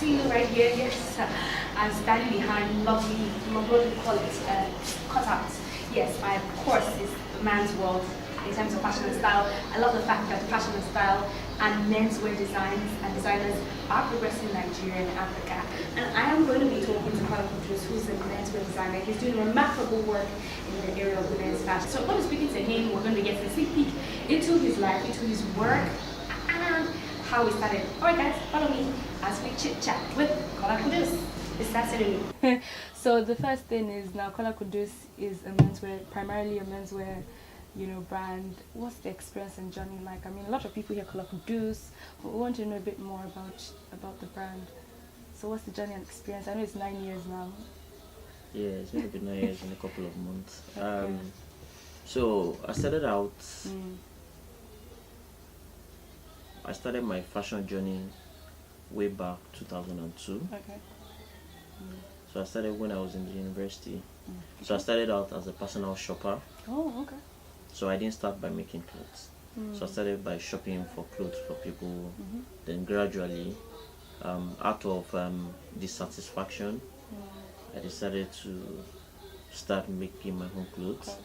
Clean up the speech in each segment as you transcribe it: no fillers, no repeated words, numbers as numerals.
see you right here, yes, I'm standing behind lovely, what do you call it, cutouts. Yes, my course is the man's world in terms of fashion and style. I love the fact that fashion and style and menswear designs and designers are progressing in Nigeria and Africa. And I am going to be talking to Kola Kundus, who's a menswear designer. He's doing remarkable work in the area of women's fashion. So I'm going to be speaking to him. We're going to get a sneak peek into his life, into his work, and how he started. Alright guys, follow me as we chit chat with Kola Kundus. It's that ceremony. So the first thing is, now Kola Kundus is a menswear, primarily a menswear, brand. What's the experience and journey like? I mean, a lot of people hear Kola Kundus, but we want to know a bit more about the brand. So what's the journey and experience? I know it's 9 years now. Yeah, it's going to be 9 years in a couple of months. Okay. So I started out. I started my fashion journey way back 2002. Okay. So I started when I was in the university. So I started out as a personal shopper. Oh, okay. So I didn't start by making clothes. So I started by shopping for clothes for people. Then gradually, out of dissatisfaction, I decided to start making my own clothes.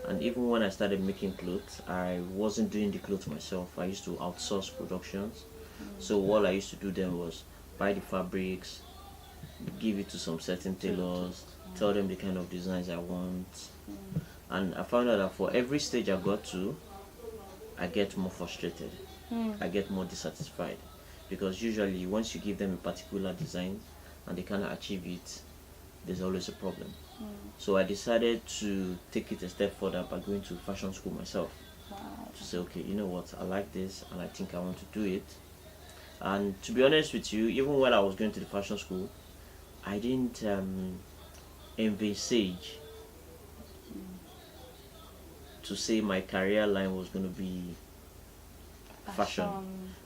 And even when I started making clothes, I wasn't doing the clothes myself. I used to outsource productions. So all I used to do then was buy the fabrics, give it to some certain tailors, tell them the kind of designs I want. And I found out that for every stage I got to, I get more frustrated. I get more dissatisfied. Because usually once you give them a particular design and they cannot achieve it, there's always a problem. So I decided to take it a step further by going to fashion school myself. Wow. To say, okay, you know what, I like this and I think I want to do it. And to be honest with you, even when I was going to the fashion school, I didn't envisage to say my career line was going to be fashion,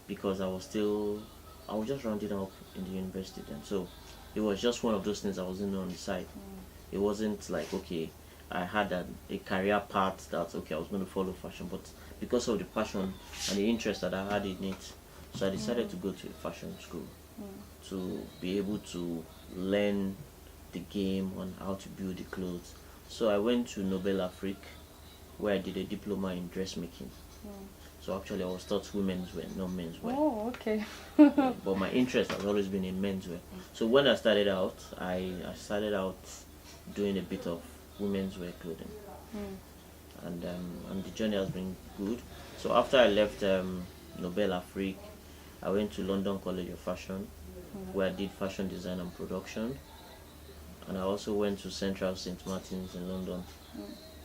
because I was just rounding up in the university then. So it was just one of those things I was doing on the side. It wasn't like, okay, I had a career path that, okay, I was going to follow fashion, but because of the passion and the interest that I had in it, so I decided to go to a fashion school to be able to learn the game on how to build the clothes. So I went to Nobel Afrique, where I did a diploma in dressmaking. So actually I was taught women's wear, not men's wear. Oh, okay. But my interest has always been in menswear. So when I started out, I started out doing a bit of women's wear clothing. And the journey has been good. So after I left Nobel Afrique, I went to London College of Fashion, where I did fashion design and production. And I also went to Central St. Martin's in London,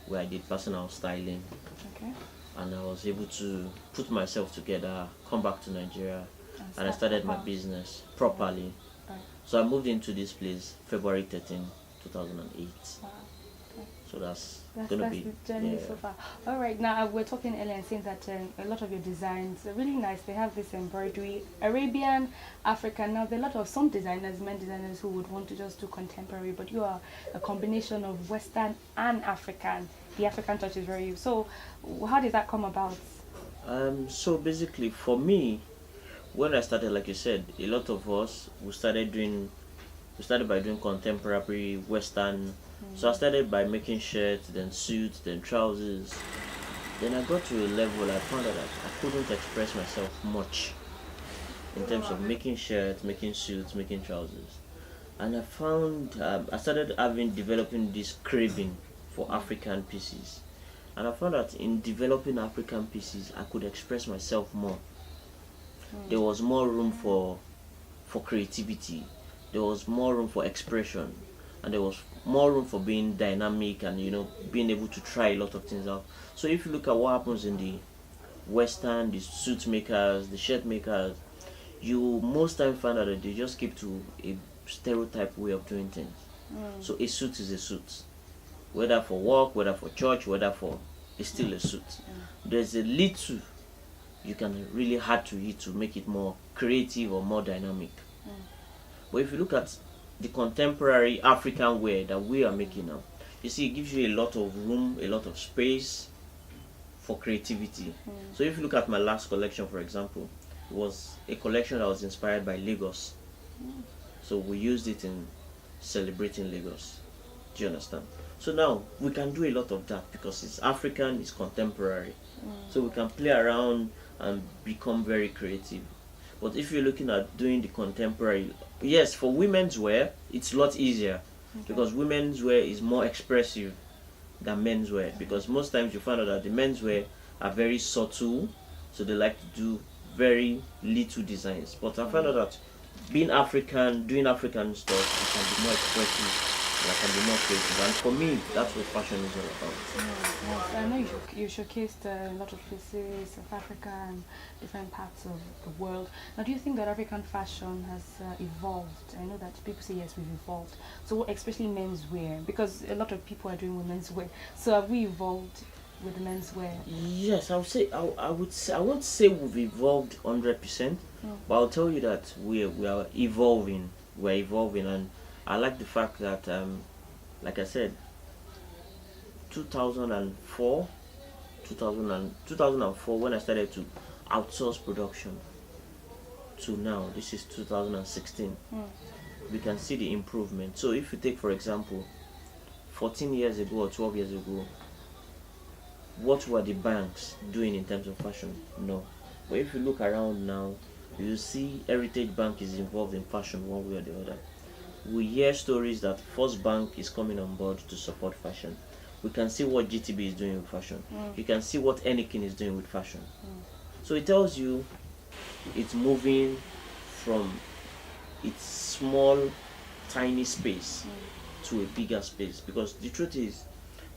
where I did personal styling. Okay. And I was able to put myself together, come back to Nigeria, and I started my business properly. Right. So I moved into this place February 13, 2008. Wow. Okay. So that's That's gonna be the journey so far. All right, now we're talking earlier and saying that a lot of your designs are really nice. They have this embroidery, Arabian, African. Now there are a lot of some designers, men designers, who would want to just do contemporary, but you are a combination of Western and African. The African touch is very. So how did that come about? So basically, for me, when I started, like you said, a lot of us we started by doing contemporary Western. So I started by making shirts, then suits, then trousers. Then I got to a level I found out that I couldn't express myself much in terms of making shirts, making suits, making trousers. And I found I started developing this craving for African pieces. And I found that in developing African pieces, I could express myself more. There was more room for creativity. There was more room for expression. And there was more room for being dynamic and being able to try a lot of things out. So if you look at what happens in the Western, the suit makers, the shirt makers, you most time find out that they just keep to a stereotype way of doing things. So a suit is a suit, whether for work, whether for church, it's still a suit. There's a little you can really add to it to make it more creative or more dynamic. But if you look at the contemporary African wear that we are making now, you see, it gives you a lot of room, a lot of space for creativity. So if you look at my last collection, for example, it was a collection that was inspired by Lagos. So we used it in celebrating Lagos. Do you understand? So now we can do a lot of that because it's African, it's contemporary. So we can play around and become very creative. But if you're looking at doing the contemporary, yes, for women's wear, it's a lot easier because women's wear is more expressive than men's wear because most times you find out that the men's wear are very subtle, so they like to do very little designs. But I found out that being African, doing African stuff, it can be more expressive. I can be more creative, and for me, that's what fashion is all about. Yes, I know you showcased a lot of places, South Africa and different parts of the world. Now, do you think that African fashion has evolved? I know that people say yes, we've evolved. So, especially menswear, because a lot of people are doing women's wear. So, have we evolved with the menswear? Yes, I would say I won't say we've evolved 100%, but I'll tell you that we are evolving. We're evolving, and I like the fact that, like I said, 2004 when I started to outsource production to now, this is 2016, we can see the improvement. So if you take, for example, 14 years ago or 12 years ago, what were the banks doing in terms of fashion? No. But if you look around now, you see Heritage Bank is involved in fashion one way or the other. We hear stories that First Bank is coming on board to support fashion. We can see what GTB is doing with fashion. You can see what Anakin is doing with fashion. So it tells you it's moving from its small, tiny space to a bigger space. Because the truth is,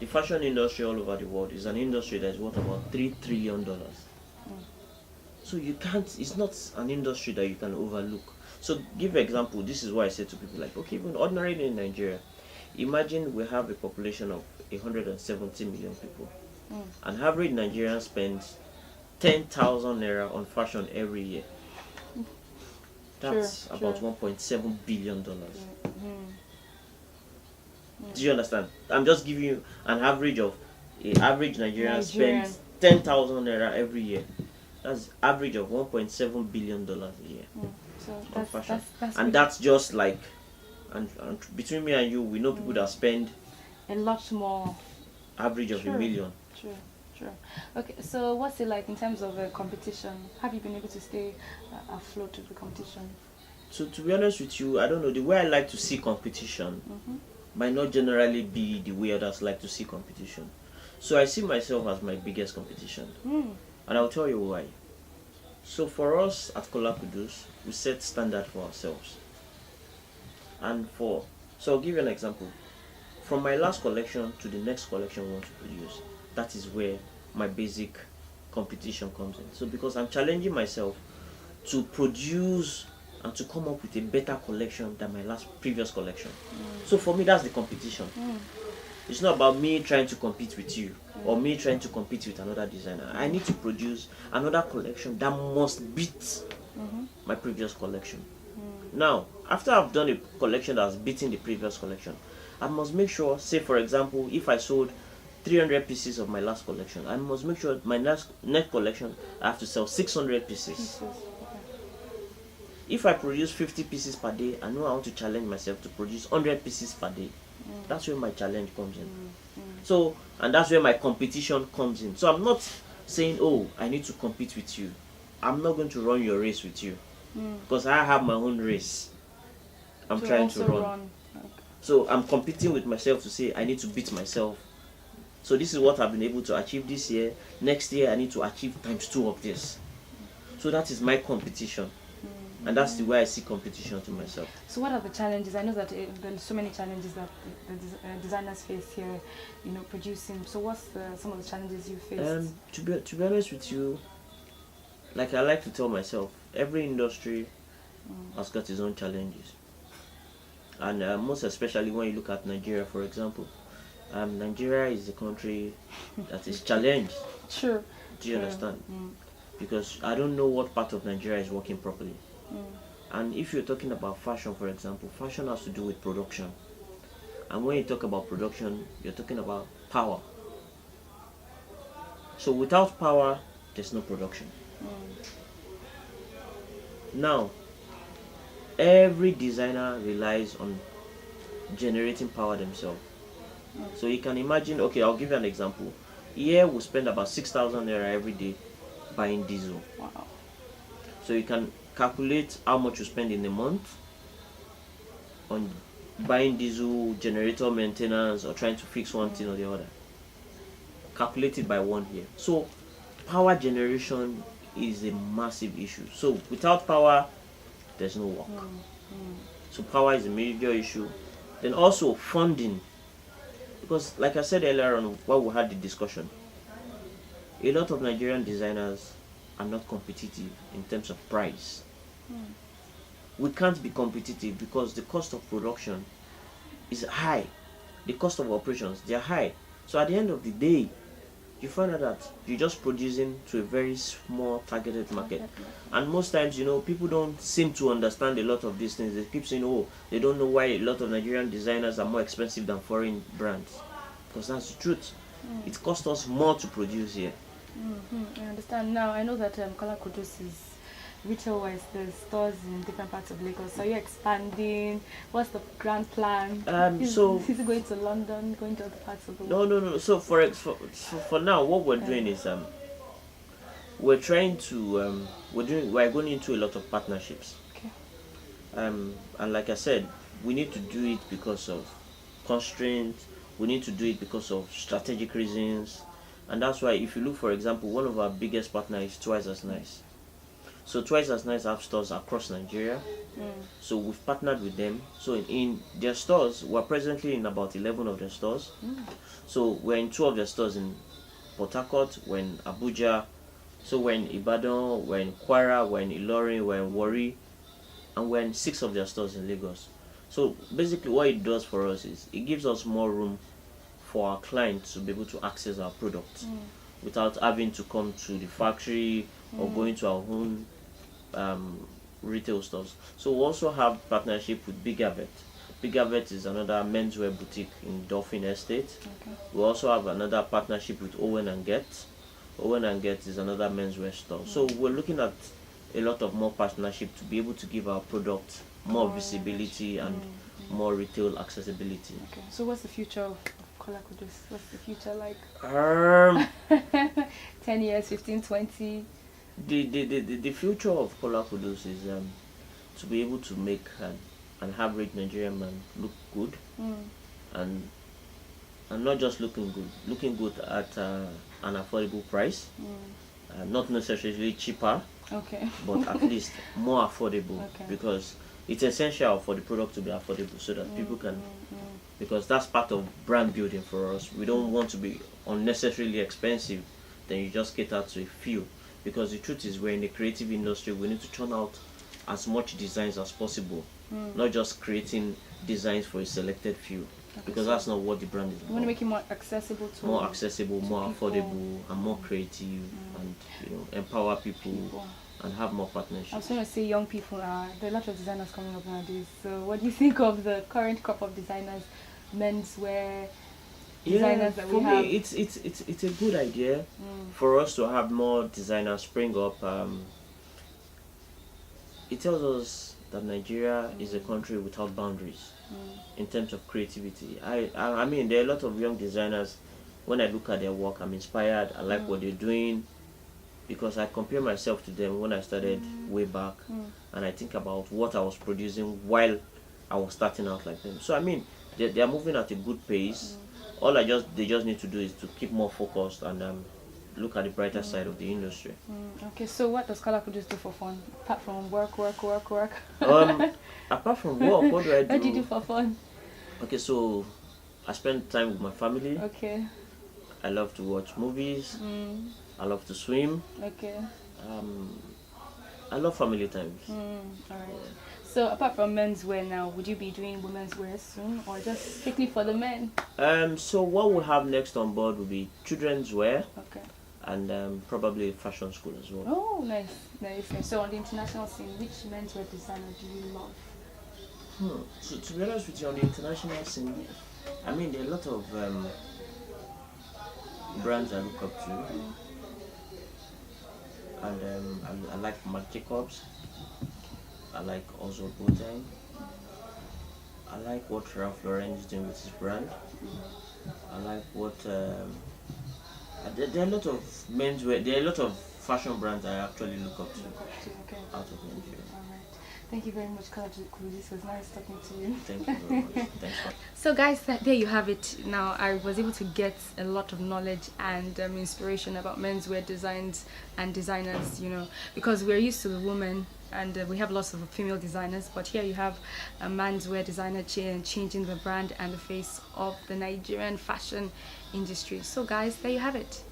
the fashion industry all over the world is an industry that is worth about $3 trillion. So you can't, it's not an industry that you can overlook. So give an example, this is why I say to people like, okay, even ordinarily in Nigeria, imagine we have a population of 170 million people. An average Nigerian spends 10,000 naira on fashion every year. That's about $1.7 billion. Do you understand? I'm just giving you an average of average Nigerian spends 10,000 naira every year. That's average of $1.7 billion a year. So on fashion. That's and that's just like, and between me and you, we know people that spend a lot more. Average of $1 million. True. Okay, so what's it like in terms of competition? Have you been able to stay afloat with the competition? So to be honest with you, I don't know, the way I like to see competition might not generally be the way others like to see competition. So I see myself as my biggest competition. And I'll tell you why. So for us at Kola Kundus, we set standard for ourselves. So I'll give you an example. From my last collection to the next collection we want to produce, that is where my basic competition comes in. So because I'm challenging myself to produce and to come up with a better collection than my previous collection. So for me, that's the competition. It's not about me trying to compete with you or me trying to compete with another designer. I need to produce another collection that must beat my previous collection. Now, after I've done a collection that's beating the previous collection, I must make sure, say for example, if I sold 300 pieces of my last collection, I must make sure my next collection I have to sell 600 pieces. If I produce 50 pieces per day, I know I want to challenge myself to produce 100 pieces per day. That's where my challenge comes in. So, and that's where my competition comes in. So I'm not saying, oh, I need to compete with you. I'm not going to run your race with you. Because I have my own race I'm trying to run. Okay. So I'm competing with myself to say I need to beat myself. So this is what I've been able to achieve this year. Next year I need to achieve ×2 of this. So that is my competition. And that's the way I see competition to myself. So what are the challenges? I know that there's so many challenges that the designers face here, producing. So what's some of the challenges you face? To be honest with you, like I like to tell myself, every industry has got its own challenges. And most especially when you look at Nigeria, for example. Nigeria is a country that is challenged. Sure. Do you understand? Because I don't know what part of Nigeria is working properly. And if you're talking about fashion, for example, fashion has to do with production. And when you talk about production, you're talking about power. So without power, there's no production. Now, every designer relies on generating power themselves. So you can imagine, okay, I'll give you an example. Here we spend about 6,000 naira every day buying diesel. Wow. So you can calculate how much you spend in a month on buying diesel, generator maintenance, or trying to fix one thing or the other. Calculate it by 1 year. So power generation is a massive issue. So without power, there's no work. So power is a major issue. Then also funding, because like I said earlier on while we had the discussion, a lot of Nigerian designers are not competitive in terms of price. We can't be competitive because the cost of production is high. The cost of operations, they are high. So at the end of the day, you find out that you're just producing to a very small targeted market. And most times, people don't seem to understand a lot of these things. They keep saying, oh, they don't know why a lot of Nigerian designers are more expensive than foreign brands. Because that's the truth. It costs us more to produce here. I understand. Now, I know that Kola Kundus is retail-wise, there's stores in different parts of Lagos. So are you expanding? What's the grand plan? Is it going to London, going to other parts of the world? No. So for now, what we're doing is we're trying to we're going into a lot of partnerships. Okay. And like I said, we need to do it because of constraints. We need to do it because of strategic reasons. And that's why, if you look, for example, one of our biggest partners is Twice as Nice. So Twice as Nice have stores across Nigeria. So we've partnered with them. So in their stores, we're presently in about 11 of their stores. So we're in 2 of their stores in Port Harcourt, we're in Abuja. So we're in Ibadan, we're in Kwara, we're in Ilorin, we're in Warri, and we're in 6 of their stores in Lagos. So basically what it does for us is it gives us more room for our clients to be able to access our products without having to come to the factory or going to our own retail stores. So we also have partnership with Big Avet. Big Avet is another menswear boutique in Dolphin Estate. Okay. We also have another partnership with Owen and Get. Owen and Get is another menswear store. So we're looking at a lot of more partnership to be able to give our product more visibility and more retail accessibility. Okay. So what's the future of Kola Kundus? What's the future like? 10 years, 15, 20? The future of Kola Kundus is to be able to make an average Nigerian man look good, and not just looking good at an affordable price, not necessarily cheaper, but at least more affordable, because it's essential for the product to be affordable so that people can, because that's part of brand building for us. We don't want to be unnecessarily expensive, then you just cater to a few, because the truth is we're in the creative industry. We need to churn out as much designs as possible, not just creating designs for a selected few, because that's not what the brand is about. You want to make it more accessible to more people. affordable, and more creative, and empower people and have more partnerships. I was going to say young people there are a lot of designers coming up nowadays. So what do you think of the current crop of designers, menswear designers that we have? For me, it's a good idea for us to have more designers spring up. It tells us that Nigeria is a country without boundaries in terms of creativity. I mean, there are a lot of young designers. When I look at their work, I'm inspired. I like what they're doing, because I compare myself to them when I started way back, and I think about what I was producing while I was starting out like them. So I mean, they are moving at a good pace. All they just need to do is to keep more focused and look at the brighter side of the industry. Okay, so what does Kola Kundus do for fun apart from work? Apart from work, what do I do? What do you do for fun? Okay, so I spend time with my family. Okay. I love to watch movies. I love to swim. Okay. I love family times. Alright. So apart from menswear now, would you be doing women's wear soon, or just strictly for the men? So what we'll have next on board will be children's wear. Okay. And probably fashion school as well. Oh, nice. So on the international scene, which menswear designer do you love? So to be honest with you, on the international scene, I mean, there are a lot of brands I look up to, and I like Marc Jacobs. I like also Boateng. I like what Ralph Lauren is doing with his brand. I like what there are a lot of menswear. There are a lot of fashion brands I actually look up to Okay. out of Nigeria. All right. Thank you very much, Kuddus. It was nice talking to you. Thank you very much. Thanks for. So guys, there you have it. Now I was able to get a lot of knowledge and inspiration about menswear designs and designers, you know, because we're used to the woman and we have lots of female designers, but here you have a menswear designer changing the brand and the face of the Nigerian fashion industry. So guys, there you have it.